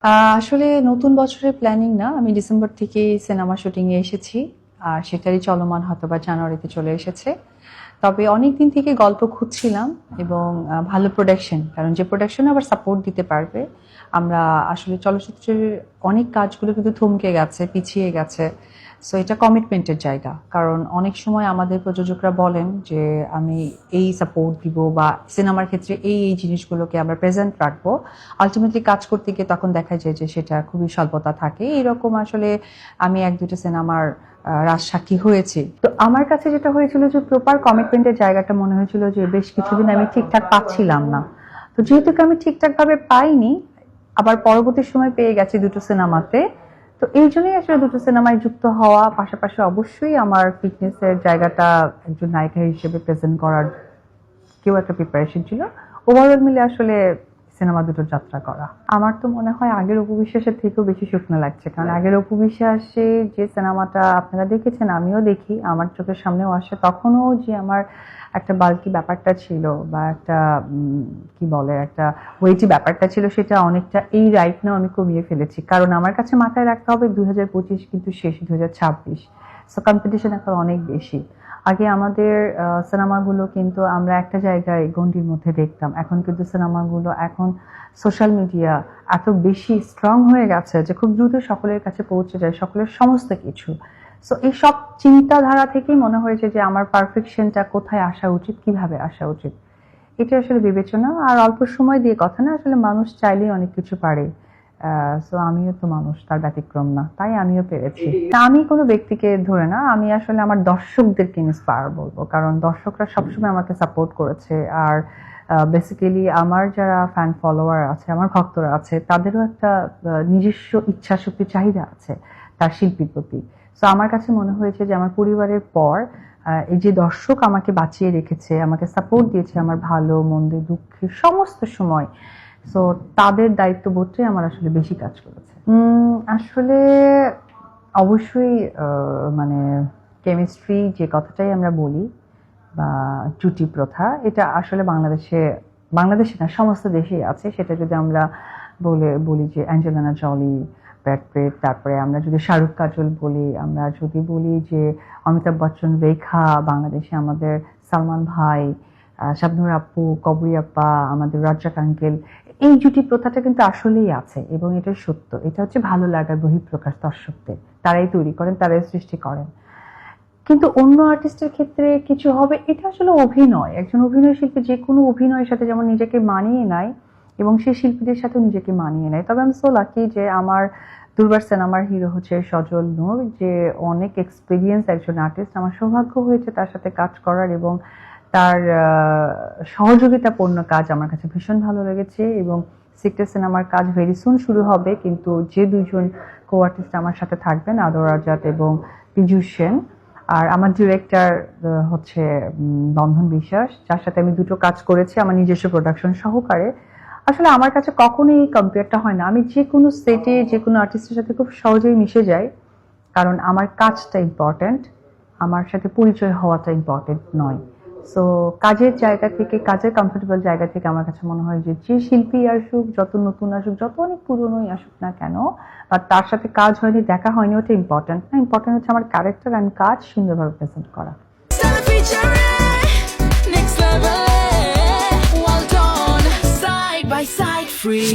আসলে নতুন বছরের প্ল্যানিং না, আমি ডিসেম্বর থেকেই সিনেমা শুটিংয়ে এসেছি। আর সেটারই চলমান হয়তোবা জানুয়ারিতে চলে এসেছে। তবে অনেকদিন থেকে গল্প খুঁজছিলাম এবং ভালো প্রোডাকশন, কারণ যে প্রোডাকশন আবার সাপোর্ট দিতে পারবে। আমরা আসলে চলচ্চিত্রের অনেক কাজগুলো কিন্তু থমকে গেছে, পিছিয়ে গেছে। সো এটা কমিটমেন্টের জায়গা, কারণ অনেক সময় আমাদের প্রযোজকরা বলেন যে আমি এই সাপোর্ট দিব বা সিনেমার ক্ষেত্রে এই জিনিসগুলোকে আমরা প্রেজেন্ট রাখবো। আলটিমেটলি কাজ করতে গিয়ে তখন দেখা যায় যে সেটা খুবই স্বল্পতা থাকে। এরকম আসলে আমি এক দুটো সিনেমার রাজসাক্ষী হয়েছি। তো আমার কাছে যেটা হয়েছিল যে প্রপার কমিটমেন্টের জায়গাটা মনে হয়েছিল যে বেশ কিছুদিন আমি ঠিকঠাক পাচ্ছিলাম না। তো যেহেতু আমি ঠিকঠাক ভাবে পাইনি, আবার পরবর্তী সময় পেয়ে গেছি দুটো সিনেমাতে। তো এই জন্যই আসলে দুটো সিনেমায় যুক্ত হওয়া, পাশাপাশি অবশ্যই আমার ফিটনেসের জায়গাটা একজন নায়িকা হিসেবে প্রেজেন্ট করার কেউ একটা প্রিপারেশন ছিল। ওভারঅল মিলে আসলে সিনেমা দুটোর যাত্রা করা। আমার তো মনে হয় আগের অপু বিশ্বাসের থেকেও বেশি শুকনো লাগছে, কারণ আগের অপু বিশ্বাসে যে সিনেমাটা আপনারা দেখেছেন, আমিও দেখি, আমার চোখের সামনেও আসে, তখনও যে আমার একটা বাল্কি ব্যাপারটা ছিল বা একটা কি বলে একটা ওয়েটি ব্যাপারটা ছিল, সেটা অনেকটা এই রাইট নাও আমি কমিয়ে ফেলেছি। কারণ আমার কাছে মাথায় রাখতে হবে 2025 কিন্তু শেষ 2026। সো কম্পিটিশন এখন অনেক বেশি। আগে আমাদের সিনেমাগুলো কিন্তু আমরা একটা জায়গায় গণ্ডির মধ্যে দেখতাম, এখন কিন্তু সিনেমাগুলো এখন সোশ্যাল মিডিয়া এত বেশি স্ট্রং হয়ে গেছে যে খুব দ্রুত সকলের কাছে পৌঁছে যায় সকলের সমস্ত কিছু। সো এই সব চিন্তাধারা থেকেই মনে হয়েছে যে আমার পারফেকশনটা কোথায় আসা উচিত, কিভাবে আসা উচিত, এটা আসলে বিবেচনা। আর অল্প সময় দিয়ে কথা না, আসলে মানুষ চাইলেই অনেক কিছু পারে। সো আমিও তো মানুষ, তার ব্যতিক্রম না, তাই আমিও পেরেছি। তা আমি কোনো ব্যক্তিকে ধরে না, আমি আসলে আমার দর্শকদেরকে ইন্সপায়ার বলবো, কারণ দর্শকরা সবসময় আমাকে সাপোর্ট করেছে। আর বেসিক্যালি আমার যারা ফ্যান ফলোয়ার আছে, আমার ভক্তরা আছে, তাদেরও একটা নিজস্ব ইচ্ছা শক্তি চাহিদা আছে তার শিল্পীর প্রতি। সো আমার কাছে মনে হয়েছে যে আমার পরিবারের পর এই যে দর্শক আমাকে বাঁচিয়ে রেখেছে, আমাকে সাপোর্ট দিয়েছে আমার ভালো মন্দে দুঃখে সমস্ত সময়, সো তাদের দায়িত্ববোধটাই আমার আসলে বেশি কাজ করেছে। আসলে অবশ্যই মানে কেমিস্ট্রি যে কথাটাই আমরা বলি বা জুটি প্রথা, এটা আসলে বাংলাদেশে না, সমস্ত দেশেই আছে। সেটা যদি আমরা বলি যে অ্যাঞ্জেলিনা জলি, ব্র্যাড পিট, তারপরে আমরা যদি শাহরুখ কাজল বলি, আমরা যদি বলি যে অমিতাভ বচ্চন, রেখা, বাংলাদেশে আমাদের সালমান ভাই, শাবনূর আপু, কবরী আপা, আমাদের রাজ্জাক আঙ্কেল, এই জুটি প্রথাটা কিন্তু আসলেই আছে এবং এটা সত্য। এটা হচ্ছে ভালো লাগার বহিঃপ্রকাশ দর্শকদের, তারাই তৈরি করেন, তারাই সৃষ্টি করেন। কিন্তু অন্য আর্টিস্টের ক্ষেত্রে কিছু হবে, এটা আসলে অভিনয়। একজন অভিনয় শিল্পী যে কোনো অভিনয়ের সাথে যেমন নিজেকে মানিয়ে নেয় এবং সেই শিল্পীদের সাথে নিজেকে মানিয়ে নেয়। তবে আমি সো লাকি যে আমার দুর্বার সিনেমার হিরো হচ্ছে সজল নূর, যে অনেক এক্সপিরিয়েন্স একজন আর্টিস্ট। আমার সৌভাগ্য হয়েছে তার সাথে কাজ করার এবং তার সহযোগিতাপূর্ণ কাজ আমার কাছে ভীষণ ভালো লেগেছে। এবং সিক্রেট সিনেমার কাজ ভেরি সুন শুরু হবে, কিন্তু যে দুইজন কো আর্টিস্ট আমার সাথে থাকবেন, আদর আজাদ এবং পীযূষ সেন, আর আমার ডিরেক্টর হচ্ছে বন্ধন বিশ্বাস, যার সাথে আমি দুটো কাজ করেছি আমার নিজস্ব প্রোডাকশন সহকারে। আসলে আমার কাছে কখনোই এই কম্পেয়ারটা হয় না, আমি যে কোনো সেটে যে কোনো আর্টিস্টের সাথে খুব সহজেই মিশে যাই, কারণ আমার কাজটা ইম্পর্ট্যান্ট, আমার সাথে পরিচয় হওয়াটা ইম্পর্ট্যান্ট নয়। সো কাজের জায়গা থেকে, কাজের কমফোর্টেবল জায়গা থেকে আমার কাছে মনে হয় যে যে শিল্পী আসুক, যত নতুন আসুক, যত অনেক পুরনোই আসুক না কেন, বা তার সাথে কাজ হয়নি, দেখা হয়নি, ওটা ইম্পর্ট্যান্ট না। ইম্পর্ট্যান্ট হচ্ছে আমার ক্যারেক্টার অ্যান্ড কাজ সুন্দরভাবে প্রেজেন্ট করা। Next level, well done, side by side, free.